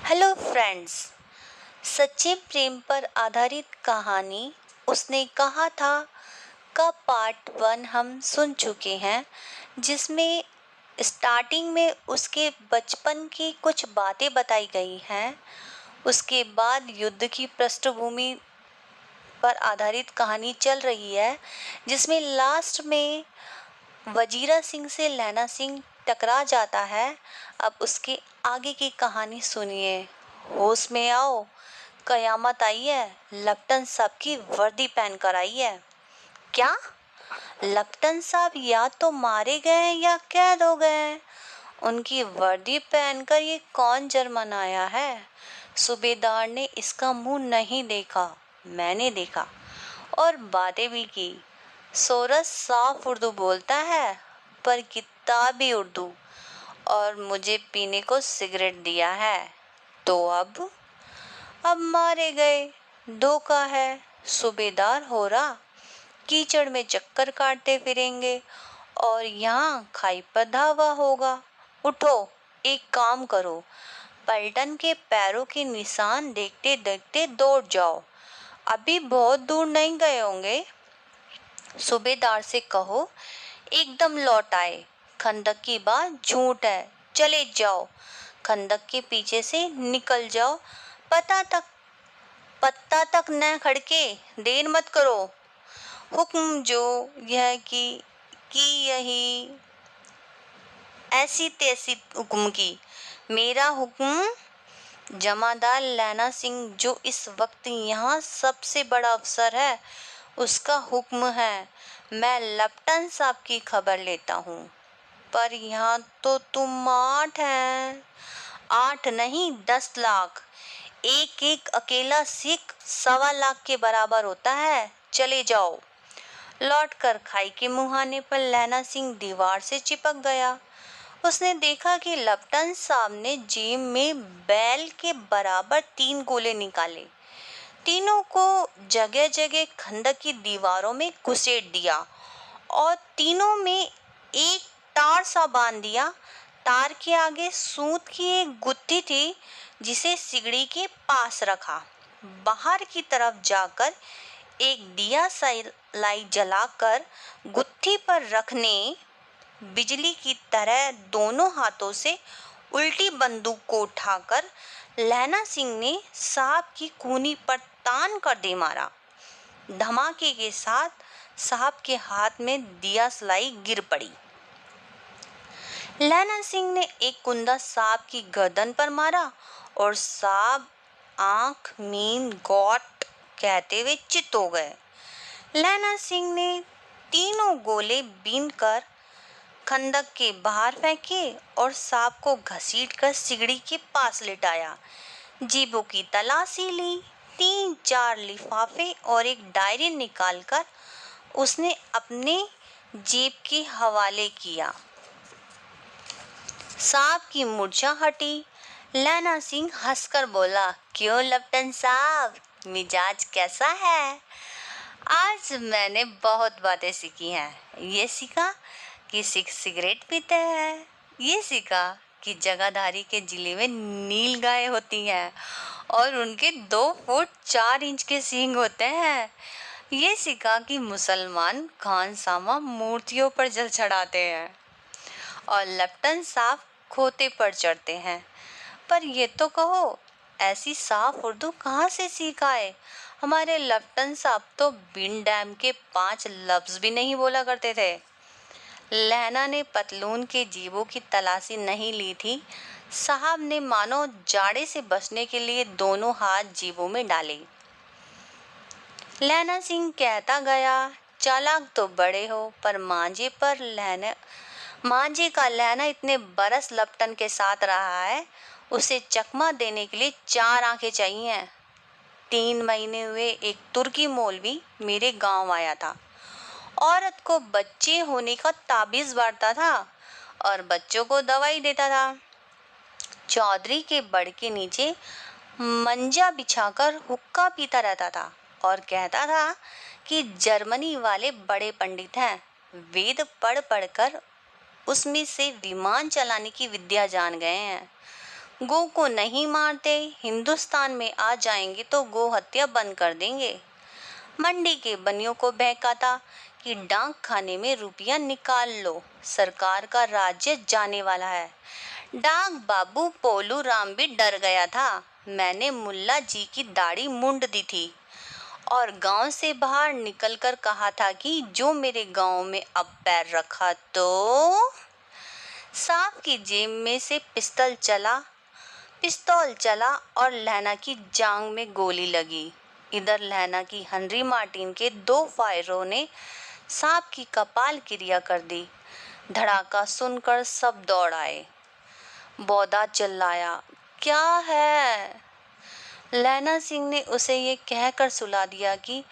Hello friends. सच्चे प्रेम पर आधारित कहानी उसने कहा था का पार्ट 1 हम सुन चुके हैं, जिसमें स्टार्टिंग में उसके बचपन की कुछ बातें बताई गई हैं। उसके बाद युद्ध की पृष्ठभूमि पर आधारित कहानी चल रही है, जिसमें लास्ट में वजीरा सिंह से लैना सिंह टकरा जाता है। अब उसके आगे की कहानी सुनिए। होश में आओ, कयामत आई है। लेफ्टिनेंट साहब की वर्दी पहन कर आई है। क्या? लेफ्टिनेंट साहब या तो मारे गए हैं या कैद हो गए हैं। उनकी वर्दी पहनकर ये कौन जर्मन आया है? सूबेदार ने इसका मुंह नहीं देखा, मैंने देखा और बातें भी की। सोरस साफ उर्दू बोलता है, पर किताबी उर्दू, और मुझे पीने को सिगरेट दिया है। तो अब मारे गए। धोखा है। सूबेदार हो रहा, कीचड़ में चक्कर काटते फिरेंगे और यहाँ खाई पर धावा होगा। उठो, एक काम करो, पलटन के पैरों के निशान देखते देखते दौड़ जाओ। अभी बहुत दूर नहीं गए होंगे। सूबेदार से कहो एकदम लौट आए। खंदक की बात झूठ है, चले जाओ। खंदक के पीछे से निकल जाओ। पत्ता तक न खड़के, देर मत करो। हुक्म जो यह कि यही ऐसी तैसी हुक्म की। मेरा हुक्म। जमादार लैना सिंह, जो इस वक्त यहाँ सबसे बड़ा अफसर है, उसका हुक्म है। मैं लेफ्टिनेंट साहब की खबर लेता हूँ। पर यहाँ तो तुम 8 हैं। 8 नहीं, 10 लाख। एक एक अकेला सिख 1.25 लाख के बराबर होता है। चले जाओ। लौटकर खाई के मुहाने पर लैना सिंह दीवार से चिपक गया। उसने देखा कि लेफ्टिनेंट साहब ने जेब में बैल के बराबर 3 गोले निकाले। तीनों को जगह जगह खंदक की दीवारों में घुसेड़ दिया और तीनों में एक तार सा बांध दिया। तार के आगे सूत की एक गुत्थी थी, जिसे सिगड़ी के पास रखा। बाहर की तरफ जाकर एक दिया लाई जलाकर गुत्थी पर रखने, बिजली की तरह दोनों हाथों से उल्टी बंदूक को उठाकर लैना सिंह ने साहब की कूनी पर तान कर दे मारा। धमाके के साथ साहब के हाथ में दिया सलाई गिर पड़ी। लैना सिंह ने एक कुंदा साहब की गर्दन पर मारा और साहब आंख मीन गॉट कहते हुए चित हो गए। लैना सिंह ने तीनों गोले बीन कर खंदक के बाहर फेंके और साहब को घसीटकर सिगड़ी के पास लिटाया। जेबों की तलाशी ली। 3-4 लिफाफे और एक डायरी निकालकर उसने अपने जेब के हवाले किया। साहब की मूर्छा हटी। लैना सिंह हंसकर बोला, क्यों लेफ्टिनेंट साहब, मिजाज कैसा है? आज मैंने बहुत बातें सीखी हैं। ये सीखा कि सिख सिगरेट पीते हैं। ये सीखा कि जगाधारी के जिले में नील गाय होती हैं और उनके 2 फुट 4 इंच के सींग होते हैं। ये सीखा कि मुसलमान खानसामा मूर्तियों पर जल चढ़ाते हैं और लेफ्टिनेंट साहब खोते पर चढ़ते हैं। पर ये तो कहो, ऐसी साफ उर्दू कहाँ से सीख आए? हमारे लेफ्टिनेंट साहब तो बिन डैम के 5 लफ्ज भी नहीं बोला करते थे। लहना ने पतलून के जेबों की तलाशी नहीं ली थी। साहब ने मानो जाड़े से बचने के लिए दोनों हाथ जेबों में डाले। लैना सिंह कहता गया, चालाक तो बड़े हो, पर मांझे का लहना इतने बरस लपटन के साथ रहा है, उसे चकमा देने के लिए 4 आंखें चाहिए। 3 महीने हुए एक तुर्की मौलवी मेरे गांव आया था। औरत को बच्चे होने का ताबीज बांटता था और बच्चों को दवाई देता था। चौधरी के बड़ के नीचे मंजा बिछाकर हुक्का पीता रहता था और कहता था कि जर्मनी वाले बड़े पंडित हैं। वेद पढ़ पढ़कर उसमें से विमान चलाने की विद्या जान गए हैं। गौ को नहीं मारते, हिंदुस्तान में आ जाएंगे तो गौ हत्या बंद कर देंगे। मंडी के बनियों को बहकाता कि डाक खाने में रुपया निकाल लो, सरकार का राज्य जाने वाला है। डाक बाबू पोलू राम भी डर गया था। मैंने मुल्ला जी की दाढ़ी मूंद दी थी और गांव से बाहर निकलकर कहा था कि जो मेरे गांव में अब पैर रखा तो। सांप की जेब में से पिस्तौल चला और लहना की जांग में गोली लगी। इधर लहना की हेनरी मार्टिन के 2 फायरों ने सांप की कपाल क्रिया कर दी। धड़ाका सुनकर सब दौड़ आए। बौदा चिल्लाया, क्या है? लैना सिंह ने उसे ये कहकर सुला दिया कि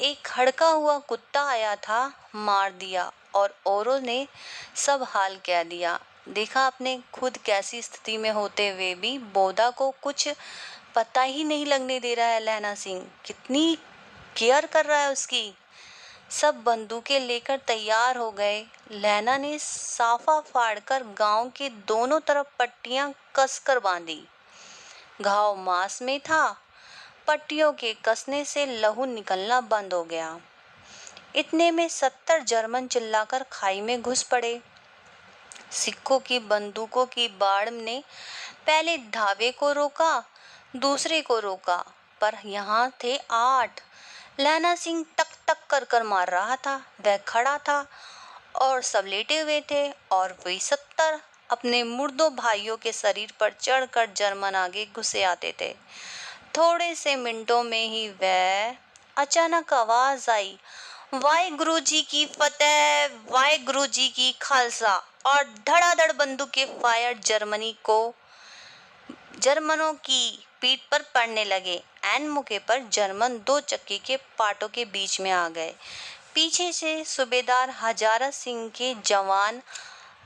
एक हड़का हुआ कुत्ता आया था, मार दिया, और औरों ने सब हाल कह दिया। देखा आपने, खुद कैसी स्थिति में होते हुए भी बौदा को कुछ पता ही नहीं लगने दे रहा है। लैना सिंह कितनी केयर कर रहा है उसकी। सब बंदूकें लेकर तैयार हो गए। लैना ने साफा फाड़कर गांव के दोनों तरफ पट्टियां कसकर बांधी। घाव मांस में था। पट्टियों के कसने से लहू निकलना बंद हो गया। इतने में 70 जर्मन चिल्लाकर खाई में घुस पड़े। सिखों की बंदूकों की बाड़ ने पहले धावे को रोका, दूसरे को रोका, पर यहाँ थे 8। लैना सिंह टक टक कर कर मार रहा था। वह खड़ा था और सब लेटे हुए थे, और वही 70 अपने मुर्दों भाइयों के शरीर पर चढ़कर जर्मन आगे घुसे आते थे। थोड़े से मिनटों में ही वह अचानक आवाज आई, वाहेगुरु जी की फतेह, वाहेगुरु जी की खालसा, और धड़ाधड़ बंदूकें फायर जर्मनों की पीठ पर पड़ने लगे। एन मौके पर जर्मन 2 चक्की के पाटों के बीच में आ गए। पीछे से सूबेदार हजारा सिंह के जवान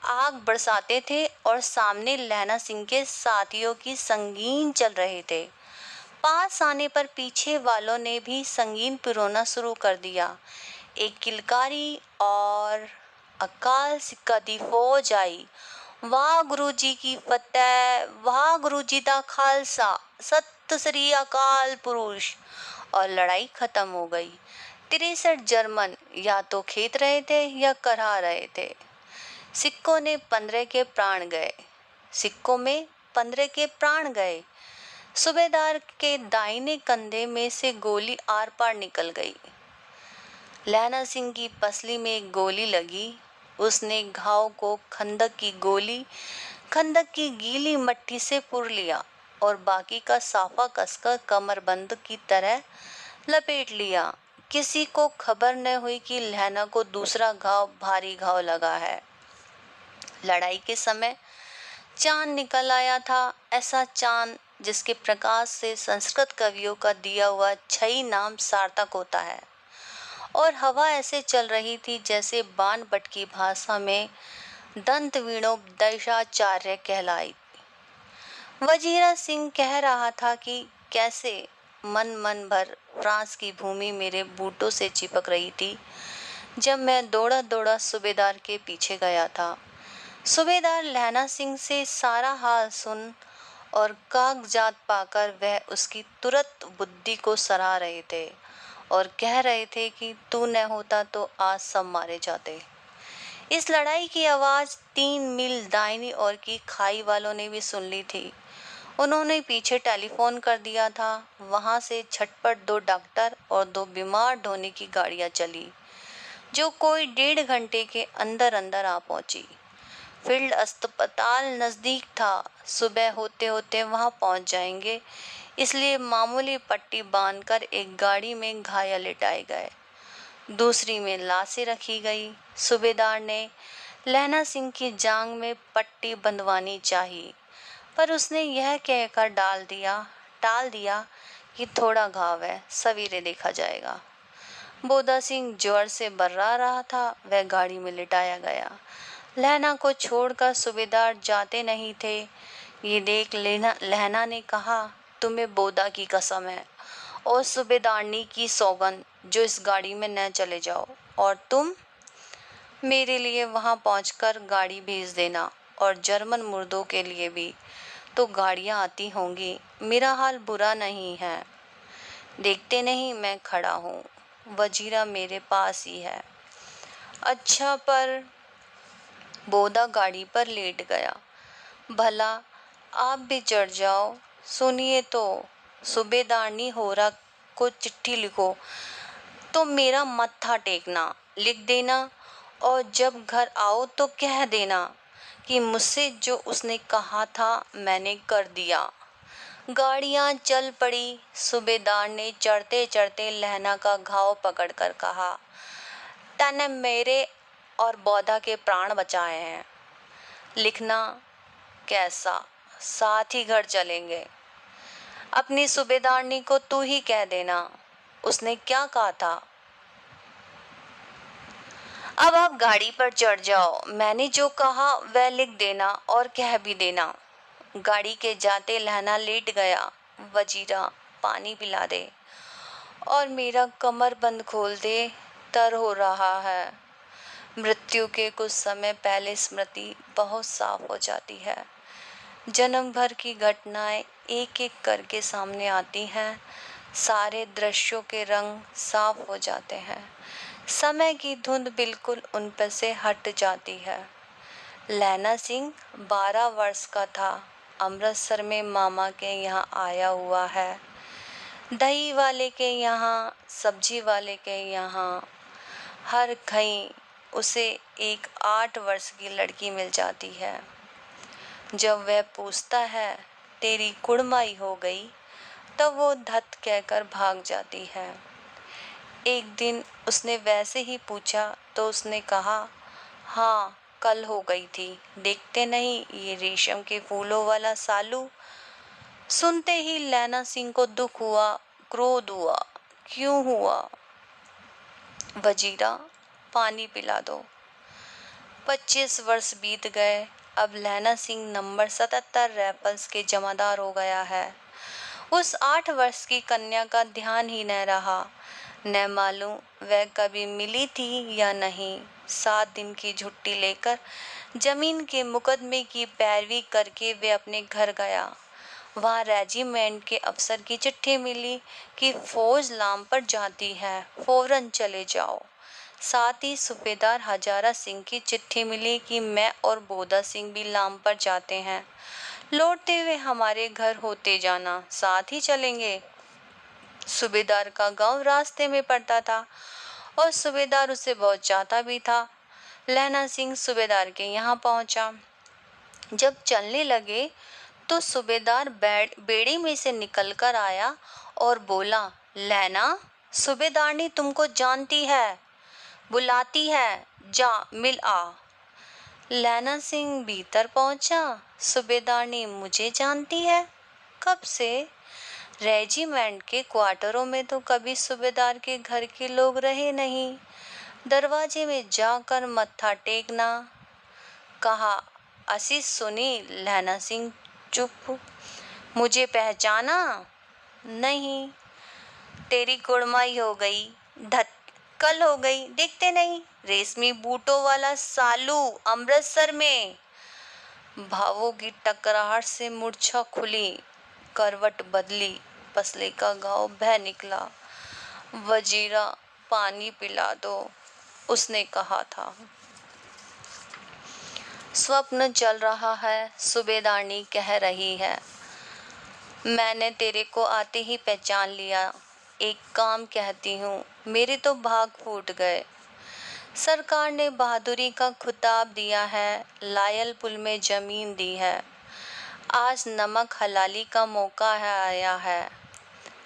आग बरसाते थे और सामने लैना सिंह के साथियों की संगीन चल रहे थे। पास आने पर पीछे वालों ने भी संगीन पिरोना शुरू कर दिया। एक किलकारी और अकाल सिक्का फौज आई। वाह गुरु जी की फतेह, वाह गुरु जी दा खालसा, सत श्री अकाल पुरुष। और लड़ाई खत्म हो गई। 63 जर्मन या तो खेत रहे थे या करा रहे थे। सिक्कों में 15 के प्राण गए। सूबेदार के दाहिने कंधे में से गोली आर पार निकल गई। लैना सिंह की पसली में एक गोली लगी। उसने घाव को खंदक की गीली मट्टी से पुर लिया और बाकी का साफा कसकर कमरबंद की तरह लपेट लिया। किसी को खबर न हुई कि लैना को दूसरा भारी घाव लगा है। लड़ाई के समय चांद निकल आया था, ऐसा चांद जिसके प्रकाश से संस्कृत कवियों का दिया हुआ छई नाम सार्थक होता है। और हवा ऐसे चल रही थी जैसे बाणभट्ट की भाषा में दंत वीणोपदेशाचार्य कहलाई। वजीरा सिंह कह रहा था कि कैसे मन भर फ्रांस की भूमि मेरे बूटों से चिपक रही थी जब मैं दौड़ा दौड़ा सूबेदार के पीछे गया था। सूबेदार लैना सिंह से सारा हाल सुन और कागजात पाकर वह उसकी तुरंत बुद्धि को सराह रहे थे और कह रहे थे कि तू न होता तो आज सब मारे जाते। इस लड़ाई की आवाज 3 मील दाहिनी ओर की खाई वालों ने भी सुन ली थी। उन्होंने पीछे टेलीफोन कर दिया था। वहां से झटपट 2 डॉक्टर और 2 बीमार ढोने की गाड़ियां चली, जो कोई 1.5 घंटे के अंदर अंदर आ पहुंची। फील्ड अस्पताल नजदीक था। सुबह होते होते वहां पहुंच जाएंगे, इसलिए मामूली पट्टी बांधकर एक गाड़ी में घायल लिटाए गए, दूसरी में लाशें रखी गई। सूबेदार ने लैना सिंह की जांग में पट्टी बंधवानी चाहिए, पर उसने यह कहकर टाल दिया कि थोड़ा घाव है, सवेरे देखा जाएगा। बोदा सिंह जोर से बर्रा रहा था। वह गाड़ी में लिटाया गया। लैना को छोड़कर सूबेदार जाते नहीं थे। ये देख लैना ने कहा, तुम्हें बोदा की कसम है और सूबेदारनी की सौगंध जो इस गाड़ी में न चले जाओ, और तुम मेरे लिए वहां पहुंचकर गाड़ी भेज देना, और जर्मन मुर्दों के लिए भी। तो गाड़ियां आती होंगी, मेरा हाल बुरा नहीं है। देखते नहीं मैं खड़ा हूँ, वजीरा मेरे पास ही है। अच्छा, पर बोधा गाड़ी पर लेट गया। भला आप भी चढ़ जाओ। सुनिए तो, सूबेदारनी होरा को चिट्ठी लिखो तो मेरा मत्था टेकना, लिख देना, और जब घर आओ तो कह देना कि मुझसे जो उसने कहा था मैंने कर दिया। गाड़ियां चल पड़ी। सूबेदार ने चढ़ते चढ़ते लहना का घाव पकड़कर कहा, तने मेरे और बौद्धा के प्राण बचाए हैं। लिखना कैसा, साथ ही घर चलेंगे। अपनी सूबेदारनी को तू ही कह देना, उसने क्या कहा था। अब आप गाड़ी पर चढ़ जाओ, मैंने जो कहा वह लिख देना और कह भी देना। गाड़ी के जाते लहना लेट गया। वजीरा पानी पिला दे और मेरा कमर बंद खोल दे, तर हो रहा है। मृत्यु के कुछ समय पहले स्मृति बहुत साफ हो जाती है। जन्म भर की घटनाएं एक एक करके सामने आती हैं। सारे दृश्यों के रंग साफ हो जाते हैं। समय की धुंध बिल्कुल उन पर से हट जाती है। लैना सिंह 12 वर्ष का था। अमृतसर में मामा के यहाँ आया हुआ है। दही वाले के यहाँ, सब्जी वाले के यहाँ, हर कहीं उसे एक 8 वर्ष की लड़की मिल जाती है। जब वह पूछता है तेरी कुड़माई हो गई, तब वो धत कहकर भाग जाती है। एक दिन उसने वैसे ही पूछा तो उसने कहा, हाँ कल हो गई थी। देखते नहीं ये रेशम के फूलों वाला सालू। सुनते ही लैना सिंह को दुख हुआ, क्रोध हुआ। क्यों हुआ? वजीरा पानी पिला दो। 25 वर्ष बीत गए। अब लैना सिंह नंबर 77 राइफल्स के जमादार हो गया है। उस 8 वर्ष की कन्या का ध्यान ही न रहा। न मालूम वह कभी मिली थी या नहीं। 7 दिन की छुट्टी लेकर जमीन के मुकदमे की पैरवी करके वे अपने घर गया। वहाँ रेजिमेंट के अफसर की चिट्ठी मिली कि फौज लाम पर जाती है, फौरन चले जाओ। साथ ही सूबेदार हजारा सिंह की चिट्ठी मिली कि मैं और बोधा सिंह भी लाम पर जाते हैं। लौटते हुए हमारे घर होते जाना, साथ ही चलेंगे। सूबेदार का गांव रास्ते में पड़ता था और सूबेदार उसे बहुत चाहता भी था। लैना सिंह सूबेदार के यहाँ पहुंचा। जब चलने लगे तो सूबेदार बेड़ी में से निकलकर आया और बोला, लैना, सूबेदारनी तुमको जानती है, बुलाती है, जा मिल आ। लैना सिंह भीतर पहुंचा। सूबेदारनी मुझे जानती है? कब से? रेजिमेंट के क्वार्टरों में तो कभी सूबेदार के घर के लोग रहे नहीं। दरवाजे में जाकर मत्था टेकना। कहा, असी सुनी। लैना सिंह चुप। मुझे पहचाना? नहीं। तेरी कुड़माई हो गई, धत कल हो गई। देखते नहीं रेशमी बूटों वाला सालू अमृतसर में। भावों की टकराहट से मूर्छा खुली, करवट बदली, पसले का घाव बह निकला। वजीरा पानी पिला दो, उसने कहा था। स्वप्न चल रहा है, सूबेदारनी कह रही है। मैंने तेरे को आते ही पहचान लिया। एक काम कहती हूँ, मेरे तो भाग फूट गए। सरकार ने बहादुरी का खिताब दिया है, लायल पुल में जमीन दी है। आज नमक हलाली का मौका आया है,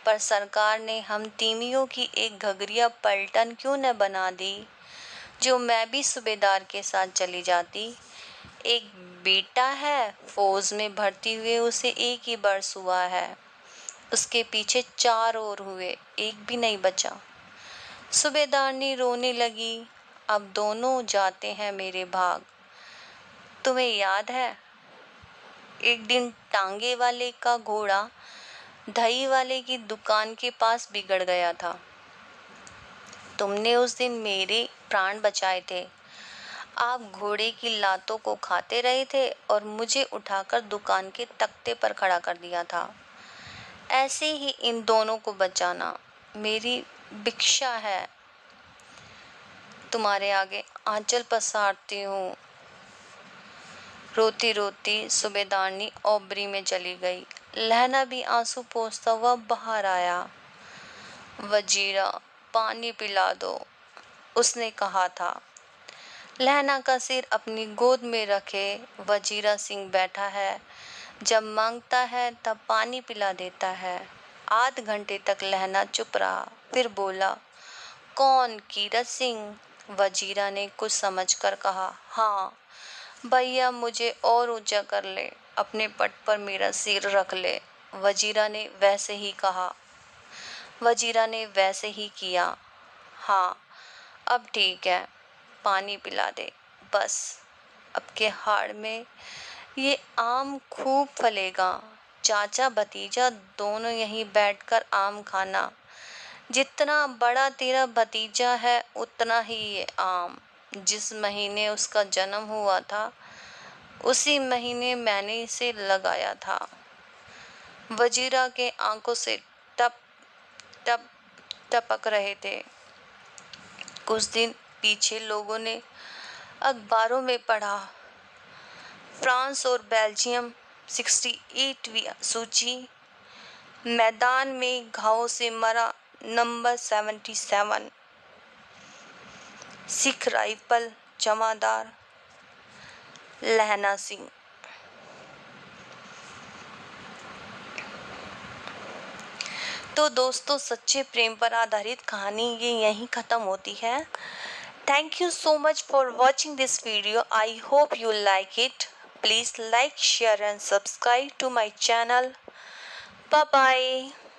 पर सरकार ने हम तीमियों की एक घगरिया पलटन क्यों न बना दी, जो मैं भी सूबेदार के साथ चली जाती। एक बेटा है, फौज में भर्ती हुए उसे 1 ही वर्ष हुआ है। उसके पीछे 4 और हुए, एक भी नहीं बचा। सूबेदारनी रोने लगी। अब दोनों जाते हैं मेरे भाग। तुम्हें याद है, एक दिन टांगे वाले का घोड़ा दही वाले की दुकान के पास बिगड़ गया था। तुमने उस दिन मेरे प्राण बचाए थे। आप घोड़े की लातों को खाते रहे थे और मुझे उठाकर दुकान के तख्ते पर खड़ा कर दिया था। ऐसे ही इन दोनों को बचाना मेरी भिक्षा है। तुम्हारे आगे आंचल पसारती हूँ। रोती रोती सूबेदारनी ओबरी में चली गई। लहना भी आंसू पोंछता हुआ बाहर आया। वजीरा, पानी पिला दो, उसने कहा था। लहना का सिर अपनी गोद में रखे वजीरा सिंह बैठा है। जब मांगता है तब पानी पिला देता है। आध घंटे तक लहना चुप रहा, फिर बोला, कौन, कीरत सिंह? वजीरा ने कुछ समझकर कहा, हाँ भैया, मुझे और ऊंचा कर ले, अपने पट पर मेरा सिर रख ले। वजीरा ने वैसे ही कहा। वजीरा ने वैसे ही किया। हाँ, अब ठीक है, पानी पिला दे बस। अब के हाड़ में ये आम खूब फलेगा। चाचा भतीजा दोनों यहीं बैठकर आम खाना। जितना बड़ा तेरा भतीजा है उतना ही ये आम। जिस महीने उसका जन्म हुआ था उसी महीने मैंने इसे लगाया था। वजीरा के आंखों से टप टप टपक रहे थे। कुछ दिन पीछे लोगों ने अखबारों में पढ़ा, फ्रांस और बेल्जियम 68वीं सूची, मैदान में घावों से मरा नंबर 77, सिख राइफल जमादार लहना सिंह। तो दोस्तों, सच्चे प्रेम पर आधारित कहानी ये यहीं ख़त्म होती है। Thank you so much for watching this video. I hope you like it. Please like, share and subscribe to my channel. Bye bye.